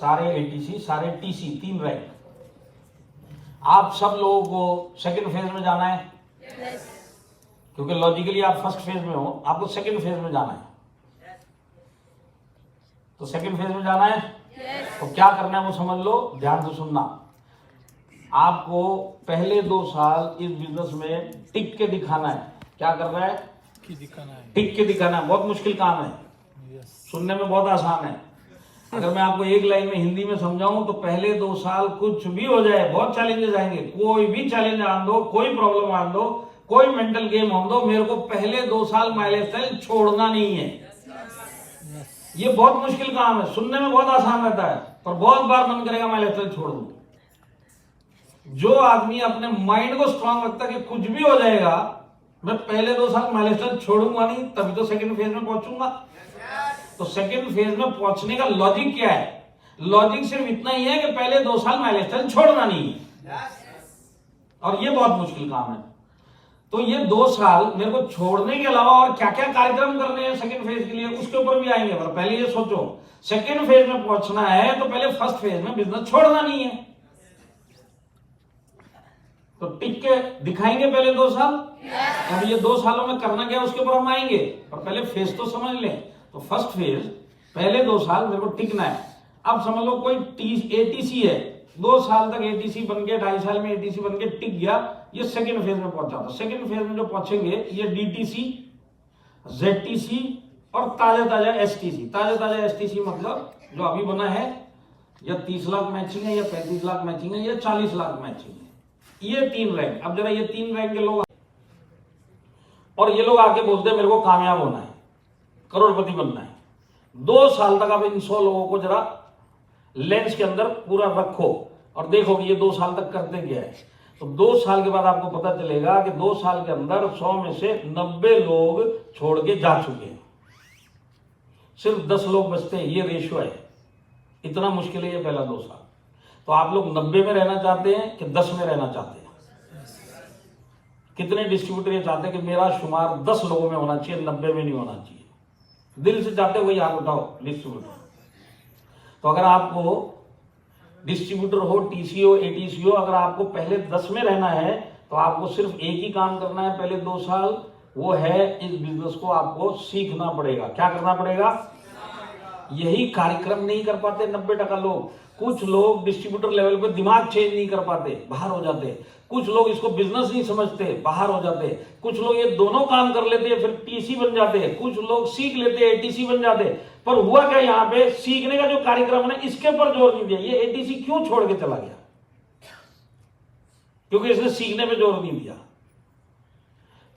सारे एटीसी, सारे TC, 3 rank. आप सब लोगों को सेकंड फेज में जाना है, क्योंकि लॉजिकली आप फर्स्ट फेज में हो, आपको सेकंड फेज में जाना है। तो सेकंड फेज में जाना है, तो क्या करना है वो समझ लो, ध्यान से सुनना। आपको पहले 2 साल इस बिजनेस में टिक के दिखाना है। क्या कर रहा है? टिक के दिखाना है। बहुत मुश्किल काम है, सुनने में बहुत आसान है। अगर मैं आपको एक लाइन में हिंदी में समझाऊं तो पहले 2 साल कुछ भी हो जाए, बहुत चैलेंजेस आएंगे, कोई भी चैलेंज आन दो, कोई प्रॉब्लम आन दो, कोई मेंटल गेम आन दो, मेरे को पहले 2 साल माय लाइफस्टाइल छोड़ना नहीं है। ये बहुत मुश्किल काम है, सुनने में बहुत आसान रहता है, पर बहुत बार मन करेगा माय लाइफस्टाइल छोड़ दूं। जो आदमी अपने माइंड को स्ट्रांग रखता है कि कुछ भी हो जाएगा, मैं पहले 2 साल माय लाइफस्टाइल छोड़ूंगा नहीं, तभी तो सेकंड फेज में पहुंचूंगा। तो सेकंड फेज में पहुंचने का लॉजिक क्या है? लॉजिक सिर्फ इतना ही है कि पहले 2 साल माय लाइफस्टाइल छोड़ना नहीं है, और ये बहुत मुश्किल काम है। तो ये 2 साल मेरे को छोड़ने के अलावा और क्या क्या कार्यक्रम करने हैं सेकंड फेज के लिए, उसके ऊपर भी आएंगे। पर पहले ये सोचो, सेकंड फेज में पहुंचना है तो पहले फर्स्ट फेज में बिजनेस छोड़ना नहीं है। तो टिक के दिखाएंगे पहले 2 साल। अब ये 2 सालों में करना क्या है उसके ऊपर हम आएंगे, पर पहले फेज तो समझ लें। तो फर्स्ट फेज, पहले 2 साल मेरे को टिकना है। अब समझ लो कोई एटीसी है, 2 साल तक एटीसी बन के, 2.5 साल में एटीसी बन के टिक गया, ये सेकंड फेज में पहुंचा। तो सेकंड फेज में जो पहुंचेंगे ये डीटीसी, जेडटीसी और ताजा एसटीसी। ताजा एसटीसी मतलब जो अभी बना है, या 30 लाख मैचिंग है, या 35 लाख मैचिंग है, या 40 लाख मैचिंग है। ये 3 रैंक। अब जरा ये 3 रैंक के लोग, और ये लोग आके बोलते हैं मेरे को कामयाब होना है, करोड़पति बनना है। 2 साल तक आप इन 100 लोगों को जरा लेंस के अंदर पूरा रखो और देखो कि ये 2 साल तक करते क्या है। तो 2 साल के बाद आपको पता चलेगा कि 2 साल के अंदर 100 में से 90 लोग छोड़ के जा चुके हैं, सिर्फ 10 लोग बचते हैं। ये रेशियो है, इतना मुश्किल है ये पहला 2 साल। तो आप लोग 90 में रहना चाहते हैं कि 10 में रहना चाहते हैं? कितने डिस्ट्रीब्यूटर ये चाहते हैं कि मेरा शुमार 10 लोगों में होना चाहिए, 90 में नहीं होना चाहिए? दिल से चाहते हो वही हाथ उठाओ डिस्ट्रीब्यूटर। तो अगर आपको डिस्ट्रीब्यूटर हो, टीसी हो, एटीसी हो, अगर आपको पहले 10 में रहना है तो आपको सिर्फ एक ही काम करना है पहले 2 साल, वो है इस बिजनेस को आपको सीखना पड़ेगा। क्या करना पड़ेगा? यही कार्यक्रम नहीं कर पाते 90% लोग। कुछ लोग डिस्ट्रीब्यूटर लेवल पे दिमाग चेंज नहीं कर पाते, बाहर हो जाते। कुछ लोग इसको बिजनेस नहीं समझते, बाहर हो जाते। कुछ लोग ये दोनों काम कर लेते हैं, फिर टीसी बन जाते हैं। कुछ लोग सीख लेते हैं, एटीसी बन जाते हैं। पर हुआ क्या यहाँ पे? सीखने का जो कार्यक्रम है इसके ऊपर जोर नहीं दिया। ये एटीसी क्यों छोड़ के चला गया? क्योंकि इसने सीखने पे जोर नहीं दिया।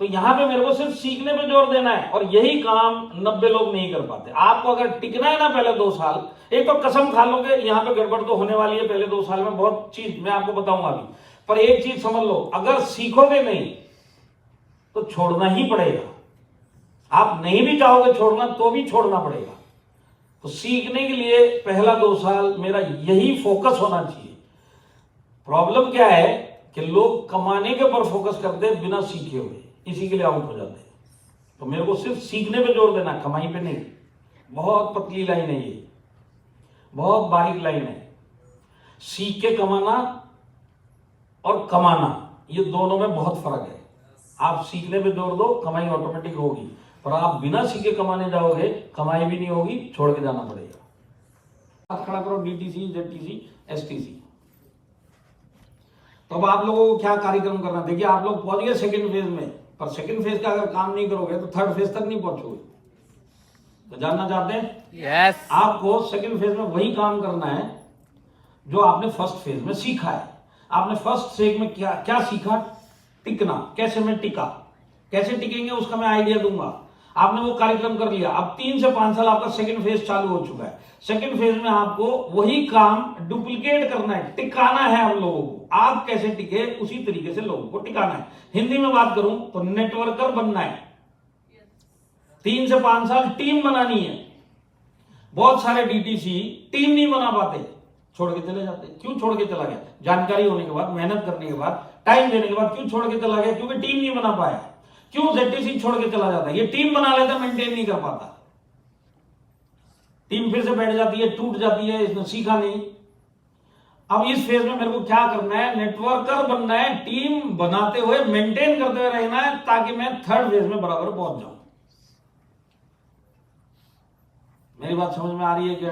तो यहां पे मेरे को सिर्फ सीखने पे जोर देना है, और यही काम 90 लोग नहीं कर पाते। आपको अगर टिकना है ना पहले 2 साल, एक तो कसम खा लो कि यहां पे गड़बड़ तो होने वाली है पहले 2 साल में, बहुत चीज मैं आपको बताऊंगा अभी। पर एक चीज समझ लो, अगर सीखोगे नहीं तो छोड़ना ही पड़ेगा। आप नहीं भी चाहोगे छोड़ना तो भी छोड़ना पड़ेगा। तो सीखने के लिए पहला 2 साल मेरा यही फोकस होना चाहिए। प्रॉब्लम क्या है कि लोग कमाने के ऊपर फोकस करते हैं बिना सीखे हुए, इसी के लिए आउट हो जाते हैं। तो मेरे को सिर्फ सीखने पे जोर देना, कमाई पे नहीं। बहुत पतली लाइन है ये, बहुत बारीक लाइन है। सीख के कमाना और कमाना, ये दोनों में बहुत फर्क है। आप सीखने पे जोर दो, कमाई ऑटोमेटिक होगी। पर आप बिना सीखे कमाने जाओगे, कमाई भी नहीं होगी, छोड़ के जाना पड़ेगा। हाथ खड़ा करो, डीटीसी, जेडटीसी, एसटीसी। तो अब आप लोगों को क्या कार्यक्रम करना? देखिए, आप लोग पहुंच गए सेकंड फेज में, पर सेकंड फेज का अगर काम नहीं करोगे तो थर्ड फेज तक नहीं पहुंचोगे। तो जानना चाहते हैं? यस। आपको सेकंड फेज में वही काम करना है जो आपने फर्स्ट फेज में सीखा है। आपने फर्स्ट फेज में क्या सीखा? टिकना। कैसे मैं टिका, कैसे टिकेंगे उसका मैं आइडिया दूंगा। आपने वो कार्यक्रम कर लिया। अब 3 से 5 साल आपका सेकंड फेज चालू हो चुका है। सेकंड फेज में आपको वही काम डुप्लीकेट करना है, टिकाना है हम लोगों को। आप कैसे टिके उसी तरीके से लोगों को टिकाना है। हिंदी में बात करूं तो नेटवर्कर बनना है। 3 से 5 साल टीम बनानी है। बहुत सारे डीटीसी टीम नहीं बना पाते, छोड़ के चले जाते। क्यों छोड़ के चला गया? जानकारी होने के बाद, मेहनत करने के बाद, टाइम देने के बाद क्यों छोड़ के चला गया? क्योंकि टीम नहीं बना पाया। क्यों जेडटीसी छोड़ के चला जाता है? ये टीम बना लेता, मेंटेन नहीं कर पाता। टीम फिर से बैठ जाती है, टूट जाती है, इसने सीखा नहीं। अब इस फेज में मेरे को क्या करना है, नेटवर्कर बनना है, टीम बनाते हुए मेंटेन करते हुए रहना है, ताकि मैं थर्ड फेज में बराबर पहुंच जाऊं। मेरी बात समझ में आ रही है क्या?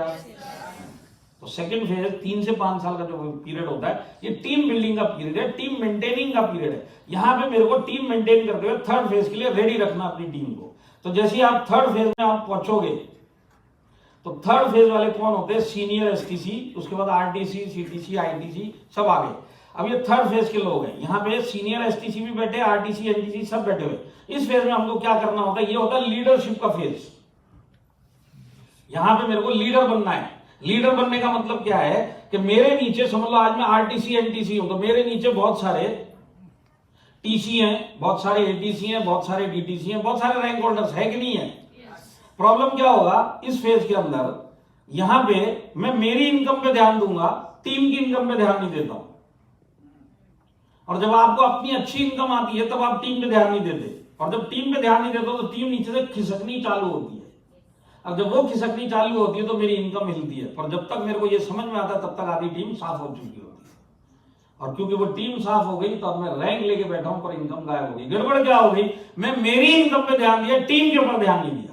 तो सेकंड फेज 3 से 5 साल का जो पीरियड होता है, ये टीम बिल्डिंग का पीरियड है, टीम मेंटेनिंग का पीरियड है। यहां पे मेरे को टीम मेंटेन करते हुए थर्ड फेज के लिए रेडी रखना अपनी टीम को। तो जैसे ही आप थर्ड फेज में आप पहुंचोगे, तो थर्ड फेज वाले कौन होते हैं? सीनियर एसटीसी, उसके बाद आरटीसी, सीटीसी, आईटीसी, सब आ गए। अब ये थर्ड फेज के लोग हैं। यहाँ पे सीनियर एसटीसी भी बैठे, आरटीसी, एनटीसी सब बैठे हुए। इस फेज में हमको क्या करना होता है? ये होता है लीडरशिप का फेज। यहां पे मेरे को लीडर बनना है। लीडर बनने का मतलब क्या है कि मेरे नीचे, समझ लो आज मैं आरटीसी एनटीसी हूं, तो मेरे नीचे बहुत सारे टीसी हैं, बहुत सारे एटीसी हैं, बहुत सारे डीटीसी हैं, बहुत सारे रैंक होल्डर्स है कि नहीं है? प्रॉब्लम क्या होगा इस फेज के अंदर, यहां पे मैं मेरी इनकम पे ध्यान दूंगा, टीम की इनकम पे ध्यान नहीं देता हूं। और जब आपको अपनी अच्छी इनकम आती है तब आप टीम पे ध्यान नहीं देते, और जब टीम पे ध्यान नहीं देते तो टीम नीचे से खिसकनी चालू होती है। अब जब वो खिसकनी चालू होती है तो मेरी इनकम हिलती है, पर जब तक मेरे को ये समझ में आता है तब तक आधी टीम साफ हो चुकी होती है। और क्योंकि वो टीम साफ हो गई तो अब मैं रैंक लेके बैठा हूं, पर इनकम गायब हो गई। गड़बड़ क्या हो गई? मैं मेरी इनकम पे ध्यान दिया, टीम के ऊपर ध्यान नहीं दिया।